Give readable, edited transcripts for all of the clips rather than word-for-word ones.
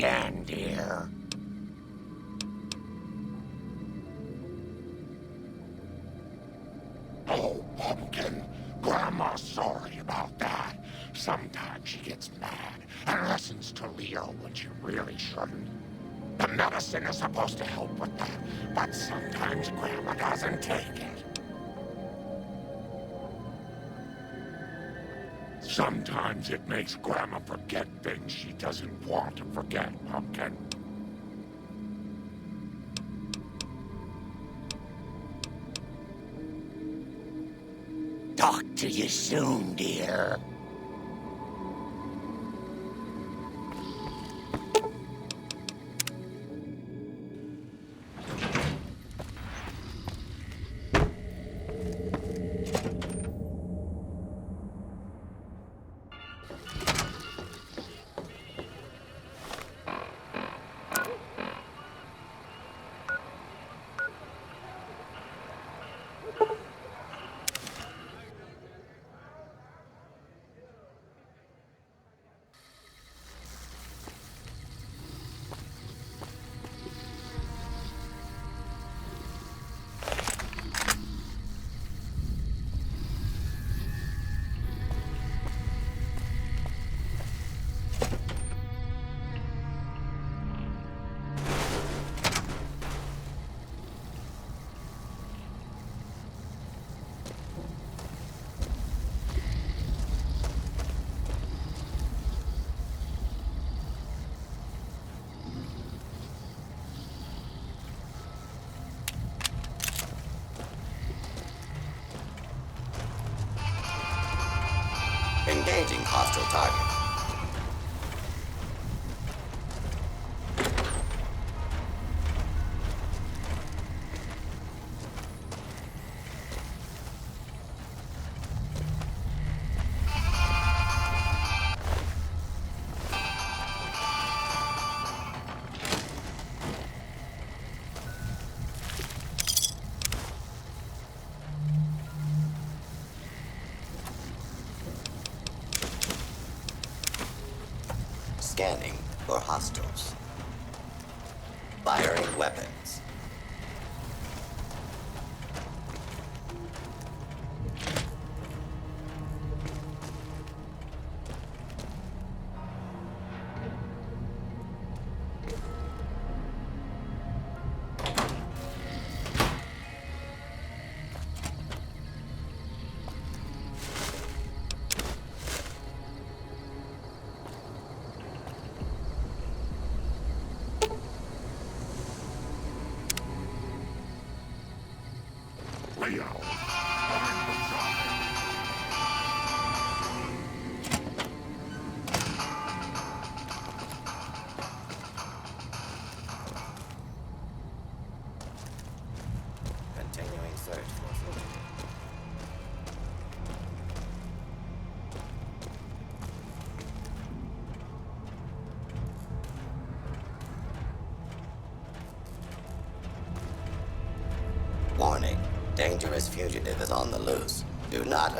again, dear. Oh, Pumpkin. Grandma's sorry about that. Sometimes she gets mad and listens to Leo when she really shouldn't. The medicine is supposed to help with that, but sometimes Grandma doesn't take it. Sometimes it makes Grandma forget things she doesn't want to forget, Pumpkin. Talk to you soon, dear. Engaging hostile target. Scanning for hostiles. Firing weapons. Leo, find the side. Continuing search for food. Warning. Dangerous fugitive is on the loose. Do not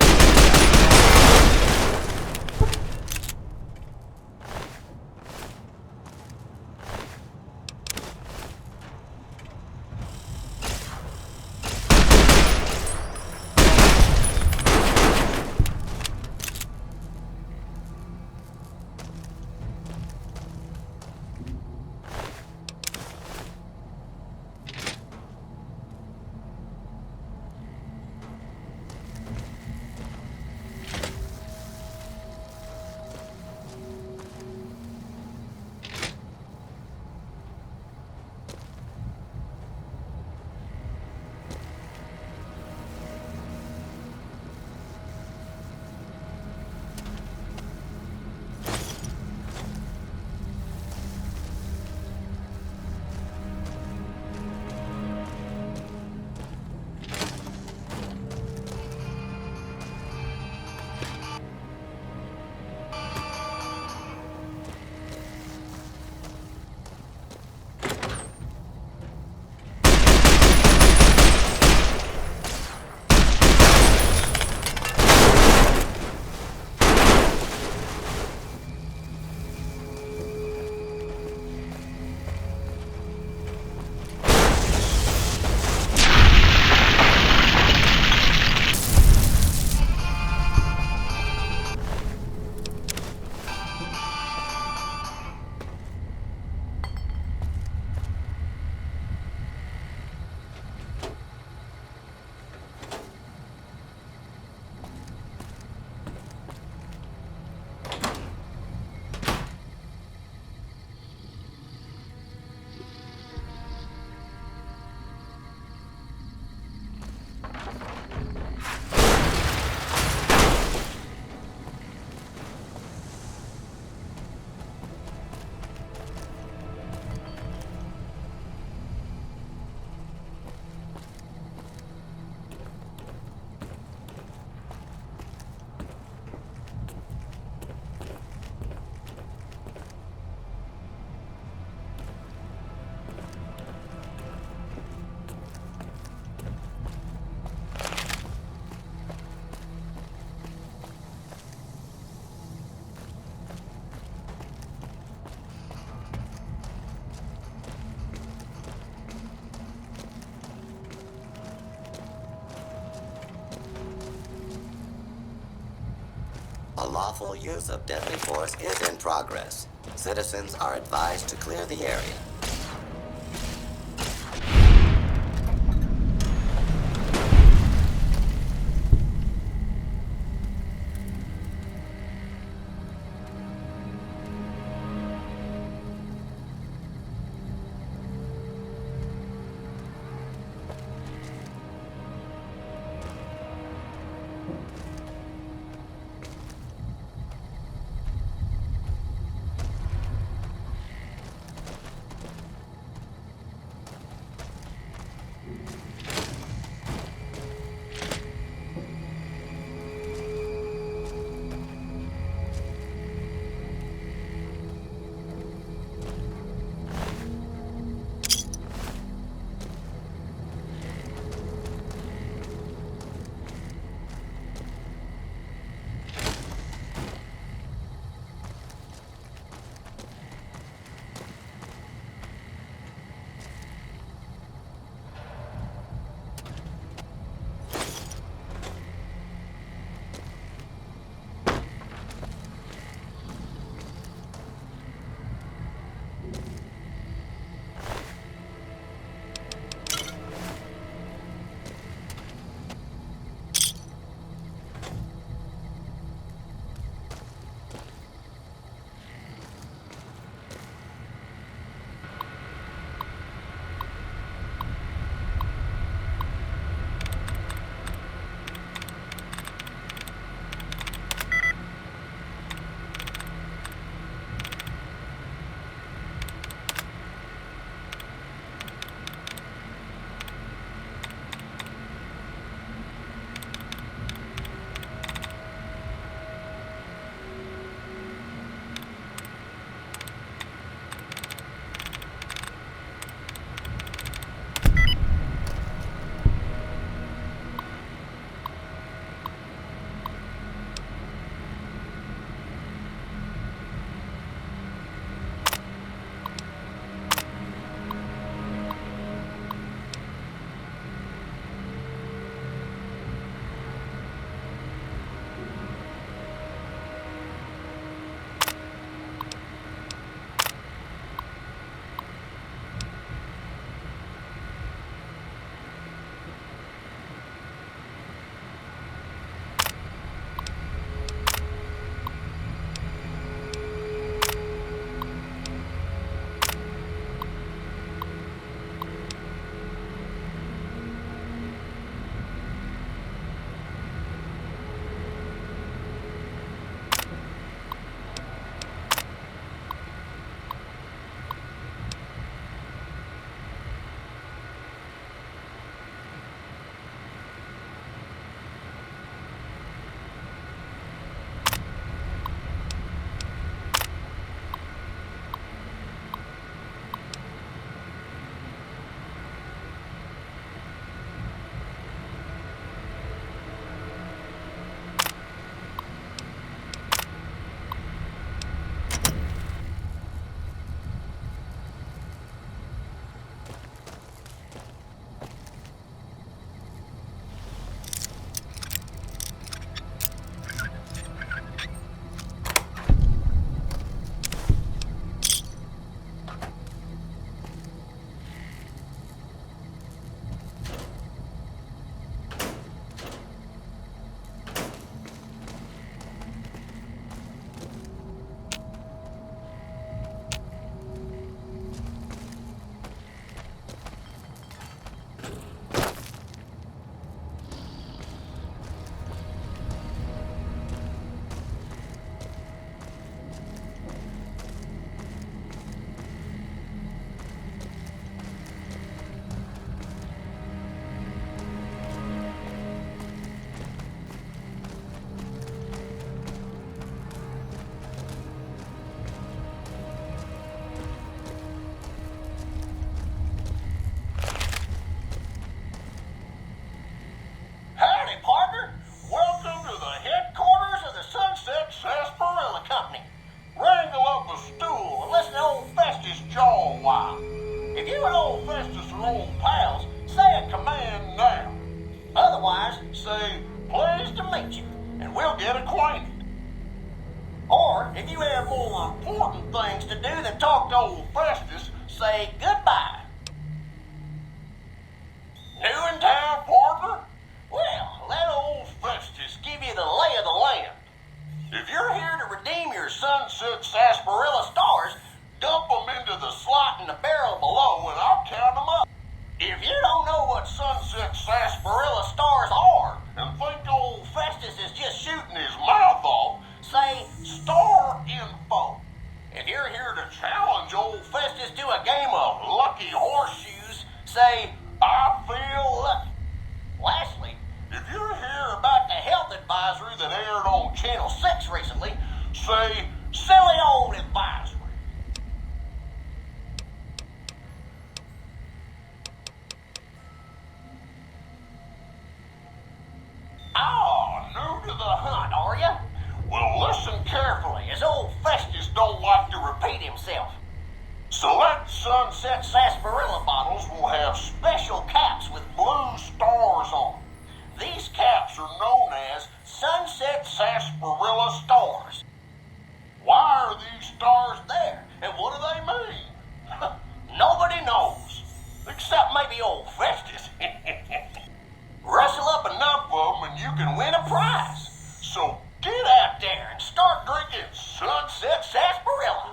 lawful use of deadly force is in progress. Citizens are advised to clear the area. Otherwise, say, pleased to meet you, and we'll get acquainted. Or, if you have more important things to do than talk to old Festus, say goodbye. New in town, partner? Well, let old Festus give you the lay of the land. If you're here to redeem your Sunset Sarsaparilla stars, dump them into the slot in the barrel below and I'll count them up. If you don't know what Sunset Sarsaparilla stars are and think old Festus is just shooting his mouth off, say star info. If you're here to challenge old Festus to a game of lucky horseshoes, say I feel lucky. Lastly, if you're here about the health advisory that aired on Channel 6 recently, say silly old advisory. New to the hunt, are you? Well, listen carefully, as old Festus don't like to repeat himself. Select Sunset Sarsaparilla bottles will have special caps with blue stars on. These caps are known as Sunset Sarsaparilla Stars. Why are these stars there, and what do they mean? Nobody knows, except maybe old Festus. Rustle up enough of them and you can win a prize. So get out there and start drinking Sunset Sarsaparilla.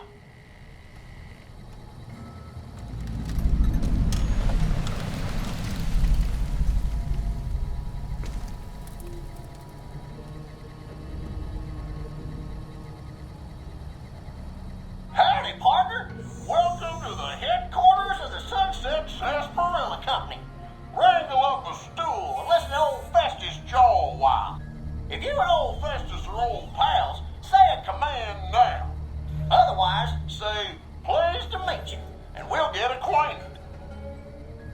Howdy, partner. Welcome to the headquarters of the Sunset Sarsaparilla Company. Wrangle up a stool and listen to old Festus jaw a while. If you and old Festus are old pals, say a command now. Otherwise, say, pleased to meet you, and we'll get acquainted.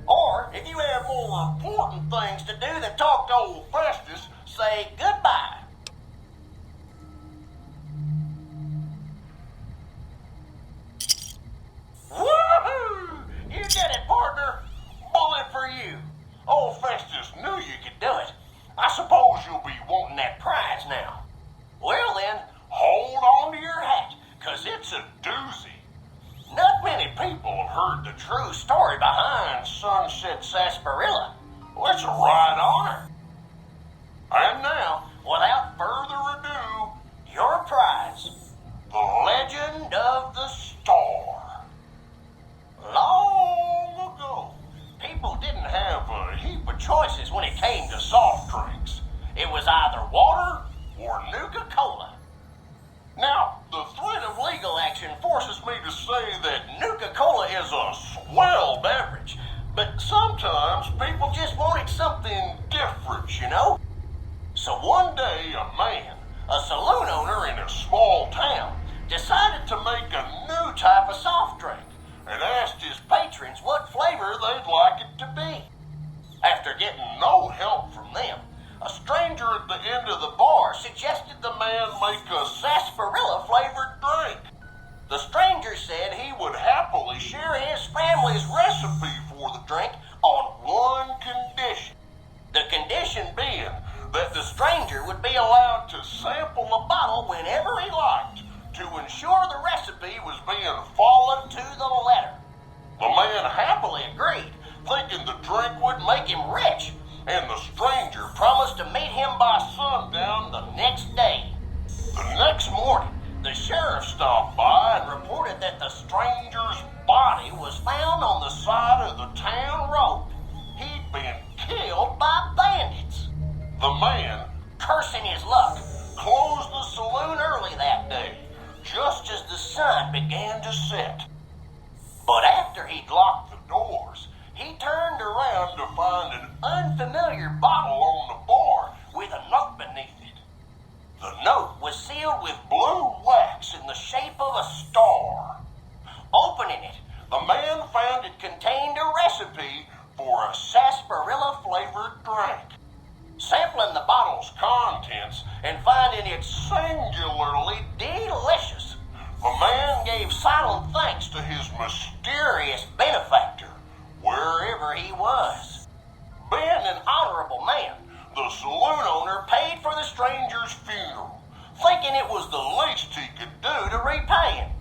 Or, if you have more important things to do than talk to old Festus, say goodbye. Woohoo! You did it, partner. Bullet for you. Old Festus knew you could do it. I suppose you'll be wanting that prize now. Well then, hold on to your hat, 'cause it's a doozy. Not many people have heard the true story behind Sunset Sarsaparilla. Well, it's a right honor. And now, without further ado, your prize, the Legend of the Star. Long ago, people didn't have a heap of choices when it came to soft drinks. It was either water or Nuka-Cola. Now, the threat of legal action forces me to say that Nuka-Cola is a swell beverage, but sometimes people just wanted something different, you know? So one day, a man, a saloon owner in a small town, decided to make a new type of soft drink and asked his patrons what flavor they'd like it to be. After getting no help from them, a stranger at the end of the bar suggested the man make a sarsaparilla-flavored drink. The stranger said he would happily share his family's recipe for the drink on one condition. The condition being that the stranger would be allowed to sample the bottle whenever he liked to ensure the recipe was being followed to the letter. The man happily agreed, thinking the drink would make him rich, and the stranger promised to meet him by sundown the next day. The next morning, the sheriff stopped by and reported that the stranger's body was found on the side of the town road. He'd been killed by bandits. The man, cursing his luck, closed the saloon early that day, just as the sun began to set. But after he'd locked the doors, he turned around to find an unfamiliar bottle on the bar with a note beneath it. The note was sealed with blue wax in the shape of a star. Opening it, the man found it contained a recipe for a sarsaparilla-flavored drink. Sampling the bottle's contents and finding it singularly delicious, the man gave silent thanks to his mysterious benefactor, wherever he was. Being an honorable man, the thinking it was the least he could do to repay him.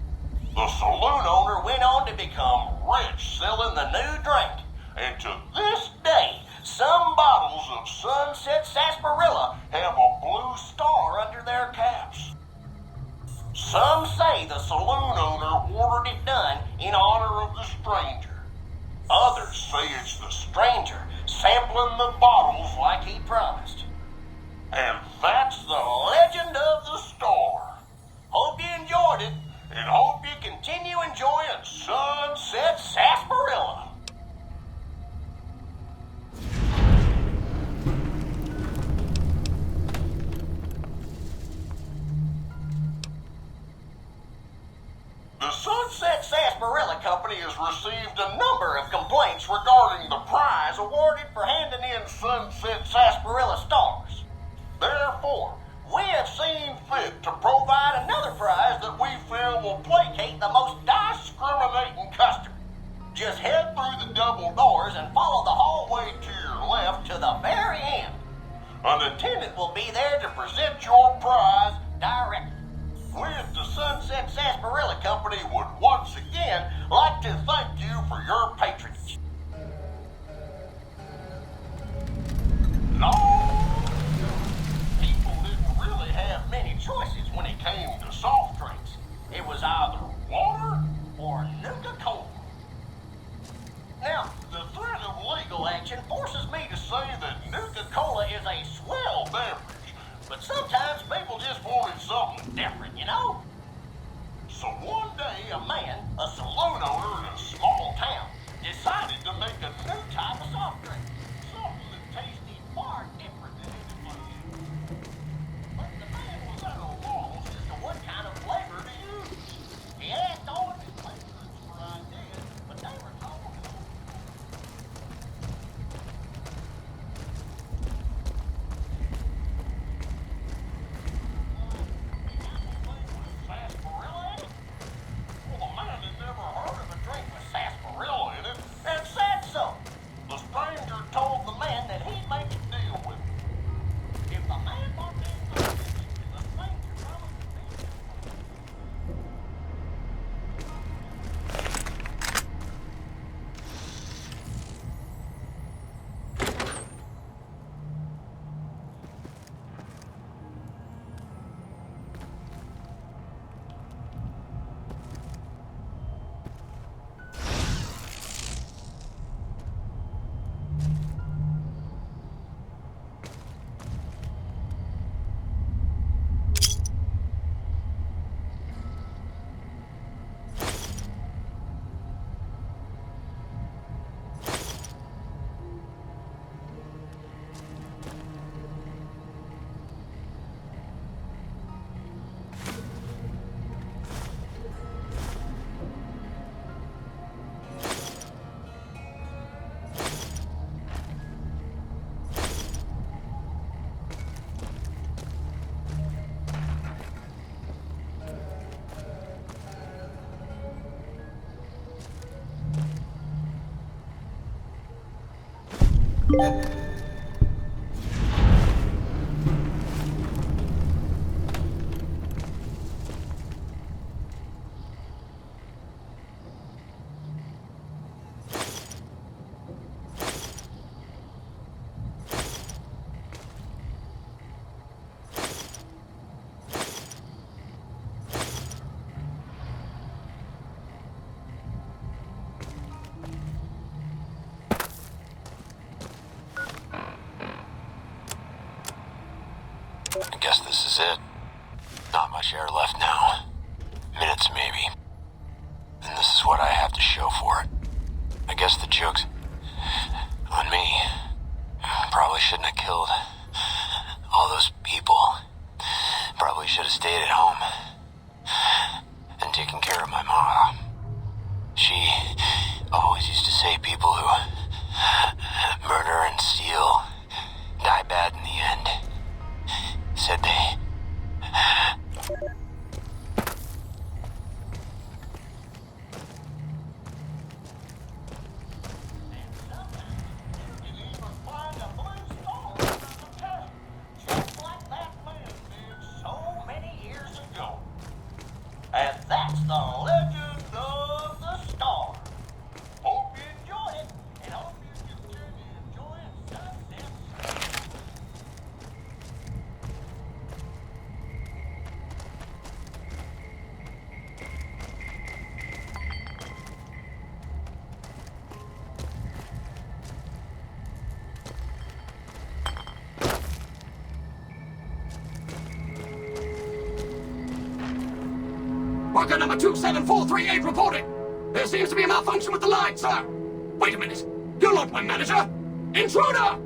The saloon owner went on to become rich selling the new drink, and to this day, some bottles of Sunset Sarsaparilla have a blue star under their caps. Some say the saloon owner ordered it done in honor of the stranger. Others say it's the stranger sampling the bottles like he promised. And that's the legend of the star. Hope you enjoyed it, and hope you continue enjoying Sunset Sarsaparilla. The Sunset Sarsaparilla Company has received a number of complaints regarding the prize awarded for handing in Sunset Sarsaparilla stars. Therefore, we have seen fit to provide another prize that we feel will placate the most discriminating customer. Just head through the double doors and follow the hallway to your left to the very end. An attendant will be there to present your prize directly. With the Sunset Sarsaparilla Company would once again like to thank you for your patronage. People didn't really have many choices when it came to soft drinks. It was either water or Nuka-Cola. Now, the threat of legal action forces me to say that Nuka-Cola is a swell beverage, but sometimes people just wanted something different, you know? So one day, a man, a saloon owner in a small town, decided to make a new type of soft drink. Something that tasted far different than anything else. But the man was at a loss as to what kind of flavor to use. He asked all of his patrons for ideas, but they were told sarsaparilla in it? Well, the man had never heard of a drink with sarsaparilla in it and said so. The stranger told the man that he'd make a deal with him. If the man bought the ingredients, the stranger promised to feed him. I guess this is it. Not much air left now. Minutes, maybe. And this is what I have to show for it. I guess the joke's on me. Probably shouldn't have killed all those people. Probably should have stayed at home and taken care of my mom. She always used to say people who murder and steal die bad in the end. Said they... Just like that man did so many Worker number 27438 reporting. There seems to be a malfunction with the line, sir. Wait a minute. You're not my manager. Intruder!